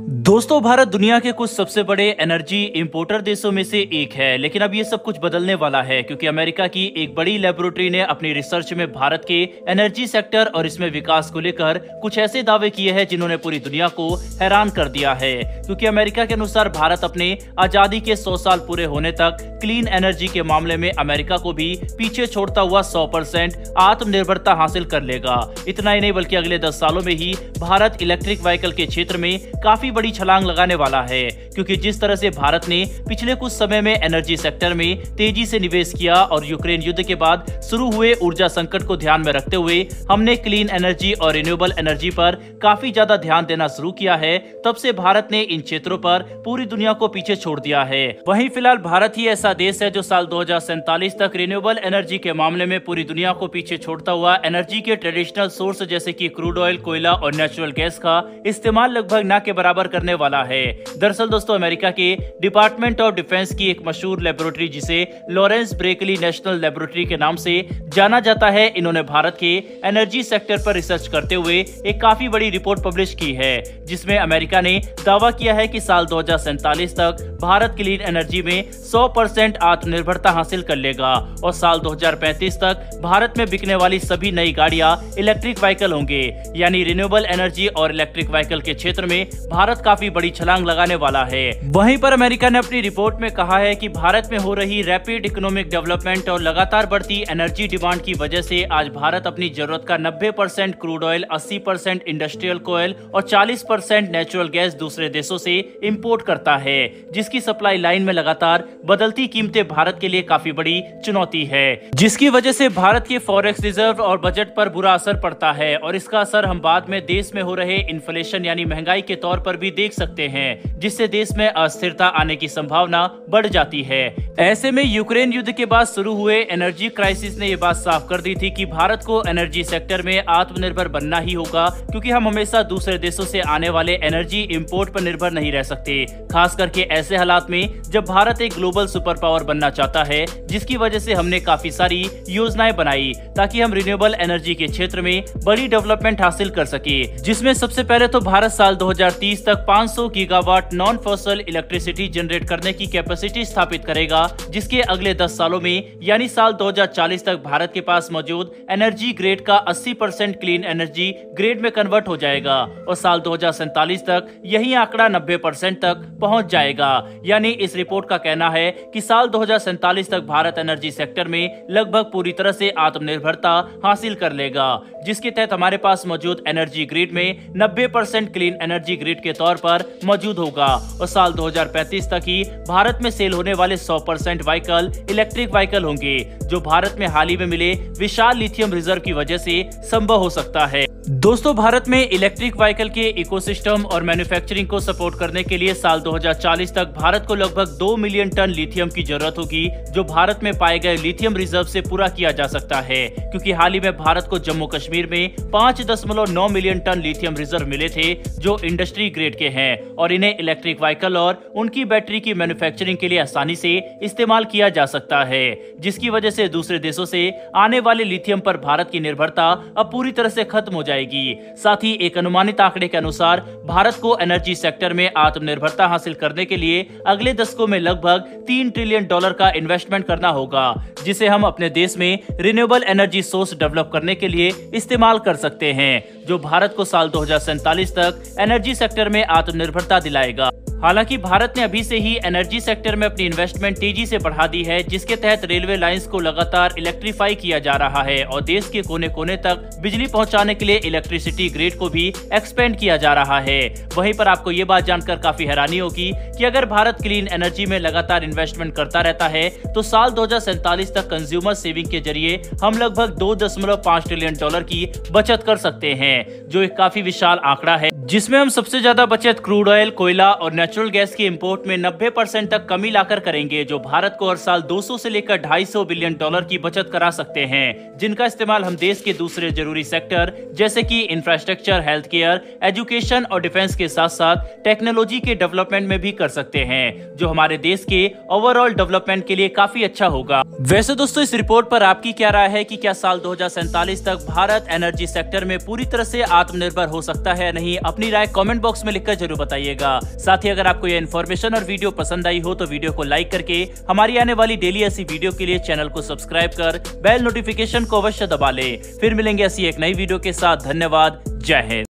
दोस्तों, भारत दुनिया के कुछ सबसे बड़े एनर्जी इंपोर्टर देशों में से एक है, लेकिन अब ये सब कुछ बदलने वाला है क्योंकि अमेरिका की एक बड़ी लेबोरेटरी ने अपनी रिसर्च में भारत के एनर्जी सेक्टर और इसमें विकास को लेकर कुछ ऐसे दावे किए हैं जिन्होंने पूरी दुनिया को हैरान कर दिया है। क्योंकि अमेरिका के अनुसार भारत अपने आजादी के 100 साल पूरे होने तक क्लीन एनर्जी के मामले में अमेरिका को भी पीछे छोड़ता हुआ 100% आत्मनिर्भरता हासिल कर लेगा। इतना ही नहीं बल्कि अगले 10 सालों में ही भारत इलेक्ट्रिक व्हीकल के क्षेत्र में काफी बड़ी छलांग लगाने वाला है, क्योंकि जिस तरह से भारत ने पिछले कुछ समय में एनर्जी सेक्टर में तेजी से निवेश किया और यूक्रेन युद्ध के बाद शुरू हुए ऊर्जा संकट को ध्यान में रखते हुए हमने क्लीन एनर्जी और रिन्यूएबल एनर्जी पर काफी ज्यादा ध्यान देना शुरू किया है, तब से भारत ने इन क्षेत्रों पर पूरी दुनिया को पीछे छोड़ दिया है। वहीं फिलहाल भारत ही ऐसा देश है जो साल 2047 तक रिन्यूएबल एनर्जी के मामले में पूरी दुनिया को पीछे छोड़ता हुआ एनर्जी के ट्रेडिशनल सोर्स जैसे कि क्रूड ऑयल, कोयला और नेचुरल गैस का इस्तेमाल लगभग न के बराबर करने वाला है। दरअसल दोस्तों, अमेरिका के डिपार्टमेंट ऑफ डिफेंस की एक मशहूर लेबोरेटरी जिसे लॉरेंस ब्रेकली नेशनल लेबोरेटरी के नाम से जाना जाता है, इन्होंने भारत के एनर्जी सेक्टर पर रिसर्च करते हुए एक काफी बड़ी रिपोर्ट पब्लिश की है, जिसमें अमेरिका ने दावा किया है कि साल 2047 तक भारत क्लीन एनर्जी में 100% आत्मनिर्भरता हासिल कर लेगा और साल 2035 तक भारत में बिकने वाली सभी नई गाड़ियां इलेक्ट्रिक व्हीकल होंगे। यानी रिन्यूएबल एनर्जी और इलेक्ट्रिक व्हीकल के क्षेत्र में भारत काफी बड़ी छलांग लगाने वाला है। वहीं पर अमेरिका ने अपनी रिपोर्ट में कहा है कि भारत में हो रही रैपिड इकोनॉमिक डेवलपमेंट और लगातार बढ़ती एनर्जी डिमांड की वजह से आज भारत अपनी जरूरत का 90% क्रूड ऑयल, 80% इंडस्ट्रियल कोयल और 40% नेचुरल गैस दूसरे देशों से इंपोर्ट करता है, जिसकी सप्लाई लाइन में लगातार बदलती कीमतें भारत के लिए काफी बड़ी चुनौती है, जिसकी वजह से भारत के फॉरेक्स रिजर्व और बजट पर बुरा असर पड़ता है और इसका असर हम बाद में देश में हो रहे इन्फ्लेशन यानी महंगाई के तौर पर भी देख सकते हैं, जिससे देश में अस्थिरता आने की संभावना बढ़ जाती है। ऐसे में यूक्रेन युद्ध के बाद शुरू हुए एनर्जी क्राइसिस ने ये बात साफ कर दी थी कि भारत को एनर्जी सेक्टर में आत्मनिर्भर बनना ही होगा, क्योंकि हम हमेशा दूसरे देशों से आने वाले एनर्जी इंपोर्ट पर निर्भर नहीं रह सकते, खास करके ऐसे हालात में जब भारत एक ग्लोबल सुपर पावर बनना चाहता है, जिसकी वजह से हमने काफी सारी योजनाएं बनाई ताकि हम रिन्यूएबल एनर्जी के क्षेत्र में बड़ी डेवलपमेंट हासिल कर सके, जिसमें सबसे पहले तो भारत साल 2030 तक 500 gigawatt non fossil electricity generate करने की कैपेसिटी स्थापित करेगा, जिसके अगले 10 सालों में यानी साल 2040 तक भारत के पास मौजूद एनर्जी ग्रेड का 80% क्लीन एनर्जी ग्रेड में कन्वर्ट हो जाएगा और साल 2047 तक यही आंकड़ा 90% तक पहुंच जाएगा। यानी इस रिपोर्ट का कहना है कि साल 2047 तक भारत एनर्जी सेक्टर में लगभग पूरी तरह से आत्मनिर्भरता हासिल कर लेगा, जिसके तहत हमारे पास मौजूद एनर्जी ग्रिड में 90% क्लीन एनर्जी ग्रिड के तौर पर मौजूद होगा और साल 2035 तक ही भारत में सेल होने वाले 100% व्हीकल इलेक्ट्रिक व्हीकल होंगे, जो भारत में हाल ही में मिले विशाल लिथियम रिजर्व की वजह से संभव हो सकता है। दोस्तों, भारत में इलेक्ट्रिक व्हीकल के इकोसिस्टम और मैन्युफैक्चरिंग को सपोर्ट करने के लिए साल 2040 तक भारत को लगभग 2 मिलियन टन लिथियम की जरूरत होगी, जो भारत में पाए गए लिथियम रिजर्व से पूरा किया जा सकता है, क्योंकि हाल ही में भारत को जम्मू कश्मीर में 5.9 मिलियन टन लिथियम रिजर्व मिले थे, जो इंडस्ट्री ग्रेड के हैं और इन्हें इलेक्ट्रिक व्हीकल और उनकी बैटरी की मैन्युफैक्चरिंग के लिए आसानी से इस्तेमाल किया जा सकता है, जिसकी वजह से दूसरे देशों से आने वाले लिथियम पर भारत की निर्भरता अब पूरी तरह से खत्म हो जाएगी। साथ ही एक अनुमानित आंकड़े के अनुसार भारत को एनर्जी सेक्टर में आत्मनिर्भरता हासिल करने के लिए अगले दशकों में लगभग $3 ट्रिलियन का इन्वेस्टमेंट करना होगा, जिसे हम अपने देश में रिन्यूएबल एनर्जी सोर्स डेवलप करने के लिए इस्तेमाल कर सकते हैं, जो भारत को साल 2047 तक एनर्जी सेक्टर में आत्मनिर्भरता दिलाएगा। हालांकि भारत ने अभी से ही एनर्जी सेक्टर में अपनी इन्वेस्टमेंट तेजी से बढ़ा दी है, जिसके तहत रेलवे लाइंस को लगातार इलेक्ट्रीफाई किया जा रहा है और देश के कोने कोने तक बिजली पहुंचाने के लिए इलेक्ट्रिसिटी ग्रिड को भी एक्सपेंड किया जा रहा है। वहीं पर आपको ये बात जानकर काफी हैरानी होगी कि अगर भारत क्लीन एनर्जी में लगातार इन्वेस्टमेंट करता रहता है तो साल 2047 तक कंज्यूमर सेविंग के जरिए हम लगभग $2.5 ट्रिलियन की बचत कर सकते हैं, जो एक काफी विशाल आंकड़ा है, जिसमें हम सबसे ज्यादा बचत क्रूड ऑयल, कोयला और नेचुरल गैस के इंपोर्ट में 90% तक कमी लाकर करेंगे, जो भारत को हर साल 200 से लेकर $250 बिलियन की बचत करा सकते हैं, जिनका इस्तेमाल हम देश के दूसरे जरूरी सेक्टर जैसे कि इंफ्रास्ट्रक्चर, हेल्थ केयर, एजुकेशन और डिफेंस के साथ साथ टेक्नोलॉजी के डेवलपमेंट में भी कर सकते हैं, जो हमारे देश के ओवरऑल डेवलपमेंट के लिए काफी अच्छा होगा। वैसे दोस्तों, इस रिपोर्ट पर आपकी क्या राय है कि क्या साल 2047 तक भारत एनर्जी सेक्टर में पूरी तरह से आत्मनिर्भर हो सकता है या नहीं? अपनी राय कमेंट बॉक्स में लिखकर जरूर बताइएगा। साथ ही अगर आपको यह इन्फॉर्मेशन और वीडियो पसंद आई हो तो वीडियो को लाइक करके हमारी आने वाली डेली ऐसी वीडियो के लिए चैनल को सब्सक्राइब कर बेल नोटिफिकेशन को अवश्य दबा ले। फिर मिलेंगे ऐसी एक नई वीडियो के साथ। धन्यवाद। जय हिंद।